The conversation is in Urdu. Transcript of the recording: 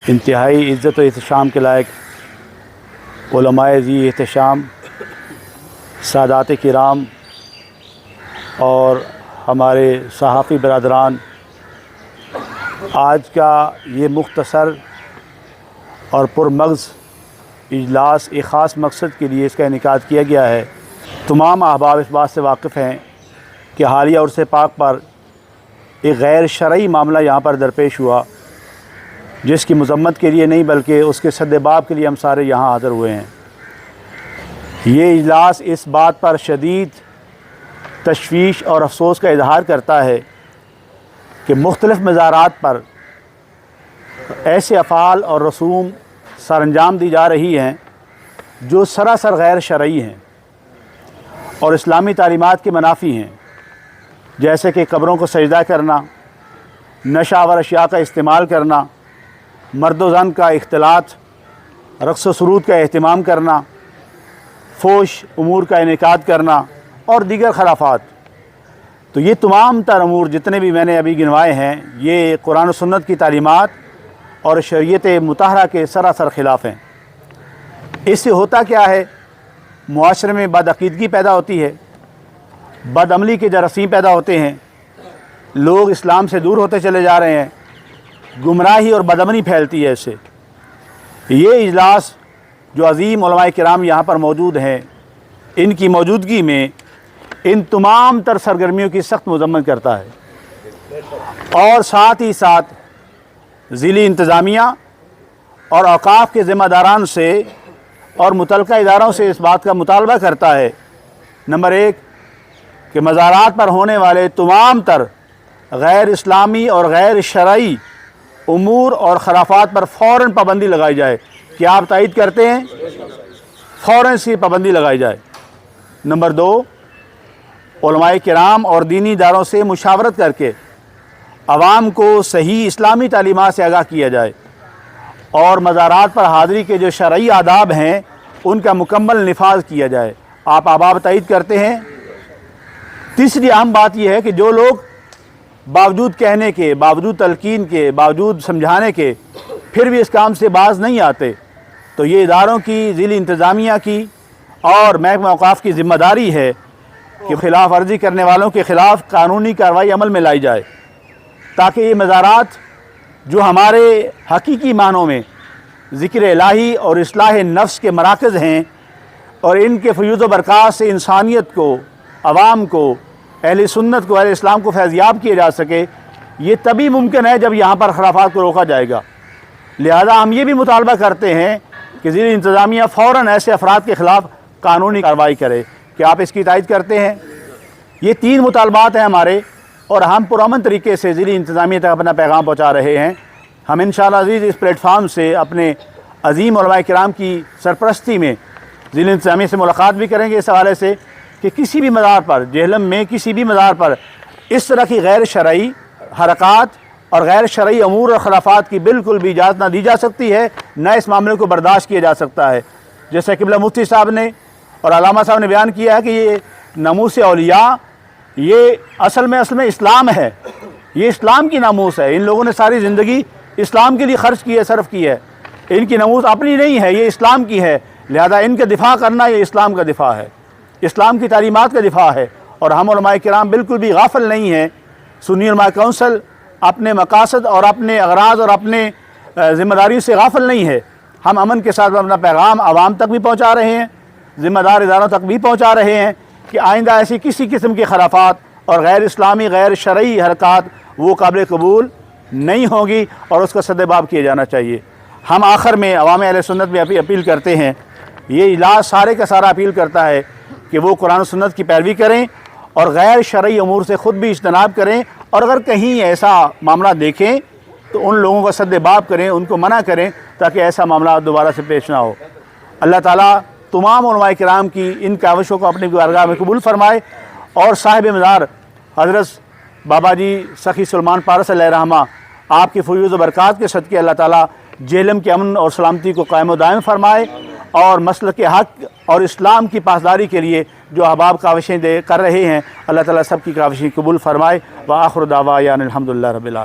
انتہائی عزت و احتشام کے لائق علماء ذی احتشام، سادات کرام اور ہمارے صحافی برادران، آج کا یہ مختصر اور پرمغز اجلاس ایک خاص مقصد کے لیے اس کا انعقاد کیا گیا ہے۔ تمام احباب اس بات سے واقف ہیں کہ حالیہ عرس پاک پر ایک غیر شرعی معاملہ یہاں پر درپیش ہوا، جس کی مذمت کے لیے نہیں بلکہ اس کے سدباب کے لیے ہم سارے یہاں حاضر ہوئے ہیں۔ یہ اجلاس اس بات پر شدید تشویش اور افسوس کا اظہار کرتا ہے کہ مختلف مزارات پر ایسے افعال اور رسوم سر انجام دی جا رہی ہیں جو سراسر غیر شرعی ہیں اور اسلامی تعلیمات کے منافی ہیں، جیسے کہ قبروں کو سجدہ کرنا، نشہ آور اشیاء کا استعمال کرنا، مرد و زن کا اختلاط، رقص و سرود کا اہتمام کرنا، فحش امور کا انعقاد کرنا اور دیگر خرافات۔ تو یہ تمام تر امور جتنے بھی میں نے ابھی گنوائے ہیں، یہ قرآن و سنت کی تعلیمات اور شریعت مطہرہ کے سراسر خلاف ہیں۔ اس سے ہوتا کیا ہے؟ معاشرے میں بدعقیدگی پیدا ہوتی ہے، بد عملی کے جراثیم پیدا ہوتے ہیں، لوگ اسلام سے دور ہوتے چلے جا رہے ہیں، گمراہی اور بدامنی پھیلتی ہے اس سے۔ یہ اجلاس جو عظیم علماء کرام یہاں پر موجود ہیں، ان کی موجودگی میں ان تمام تر سرگرمیوں کی سخت مذمت کرتا ہے، اور ساتھ ہی ساتھ ضلعی انتظامیہ اور اوقاف کے ذمہ داران سے اور متعلقہ اداروں سے اس بات کا مطالبہ کرتا ہے، نمبر 1 کہ مزارات پر ہونے والے تمام تر غیر اسلامی اور غیر شرعی امور اور خرافات پر فوراً پابندی لگائی جائے۔ کیا آپ تائید کرتے ہیں؟ فوراً اس کی پابندی لگائی جائے۔ نمبر 2، علماء کرام اور دینی اداروں سے مشاورت کر کے عوام کو صحیح اسلامی تعلیمات سے آگاہ کیا جائے اور مزارات پر حاضری کے جو شرعی آداب ہیں ان کا مکمل نفاذ کیا جائے۔ آپ احباب تائید کرتے ہیں؟ تیسری اہم بات یہ ہے کہ جو لوگ باوجود کہنے کے، باوجود تلقین کے، باوجود سمجھانے کے پھر بھی اس کام سے باز نہیں آتے، تو یہ اداروں کی، ضلعی انتظامیہ کی اور محکمہ اوقاف کی ذمہ داری ہے کہ خلاف ورزی کرنے والوں کے خلاف قانونی کارروائی عمل میں لائی جائے، تاکہ یہ مزارات جو ہمارے حقیقی معنوں میں ذکر الہی اور اصلاح نفس کے مراکز ہیں اور ان کے فیوز و برکات سے انسانیت کو، عوام کو، اہل سنت کو، اہل اسلام کو فیضیاب کیے جا سکے، یہ تبھی ممکن ہے جب یہاں پر خرافات کو روکا جائے گا۔ لہذا ہم یہ بھی مطالبہ کرتے ہیں کہ ضلعی انتظامیہ فوراً ایسے افراد کے خلاف قانونی کارروائی کرے۔ کیا آپ اس کی تائید کرتے ہیں؟ یہ 3 مطالبات ہیں ہمارے، اور ہم پرامن طریقے سے ضلعی انتظامیہ تک اپنا پیغام پہنچا رہے ہیں۔ ہم انشاءاللہ عزیز اس پلیٹ فارم سے اپنے عظیم علماء کرام کی سرپرستی میں ضلعی انتظامیہ سے ملاقات بھی کریں گے اس حوالے سے کہ کسی بھی مزار پر، جہلم میں کسی بھی مزار پر اس طرح کی غیر شرعی حرکات اور غیر شرعی امور اور خرافات کی بالکل بھی اجازت نہ دی جا سکتی ہے، نہ اس معاملے کو برداشت کیا جا سکتا ہے۔ جیسے قبلہ مفتی صاحب نے اور علامہ صاحب نے بیان کیا ہے کہ یہ ناموس اولیاء یہ اصل میں اسلام ہے، یہ اسلام کی ناموس ہے۔ ان لوگوں نے ساری زندگی اسلام کے لیے خرچ کی ہے، صرف کی ہے۔ ان کی ناموس اپنی نہیں ہے، یہ اسلام کی ہے، لہذا ان کا دفاع کرنا یہ اسلام کا دفاع ہے، اسلام کی تعلیمات کا دفاع ہے۔ اور ہم علماء کرام بالکل بھی غافل نہیں ہیں۔ سنی علماء کونسل اپنے مقاصد اور اپنے اغراض اور اپنے ذمہ داریوں سے غافل نہیں ہے۔ ہم امن کے ساتھ اپنا پیغام عوام تک بھی پہنچا رہے ہیں، ذمہ دار اداروں تک بھی پہنچا رہے ہیں کہ آئندہ ایسی کسی قسم کی خرافات اور غیر اسلامی، غیر شرعی حرکات وہ قابل قبول نہیں ہوگی اور اس کا سدباب کیا جانا چاہیے۔ ہم آخر میں عوام اہل سنت میں اپیل کرتے ہیں، یہ اجلاس سارے کا سارا اپیل کرتا ہے کہ وہ قرآن و سنت کی پیروی کریں اور غیر شرعی امور سے خود بھی اجتناب کریں، اور اگر کہیں ایسا معاملہ دیکھیں تو ان لوگوں کا سدباب کریں، ان کو منع کریں تاکہ ایسا معاملہ دوبارہ سے پیش نہ ہو۔ اللہ تعالیٰ تمام علماء کرام کی ان کاوشوں کو اپنی بارگاہ میں قبول فرمائے، اور صاحب مزار حضرت بابا جی سخی سلمان پارس علیہ رحمہ آپ کی فیوز و برکات کے صدقے اللہ تعالیٰ جہلم کے امن اور سلامتی کو قائم و دائم فرمائے، اور مسلک حق اور اسلام کی پاسداری کے لیے جو احباب کاوشیں کر رہے ہیں، اللہ تعالیٰ سب کی کاوشیں قبول فرمائے۔ وآخر دعوانا الحمدللہ رب العالمین۔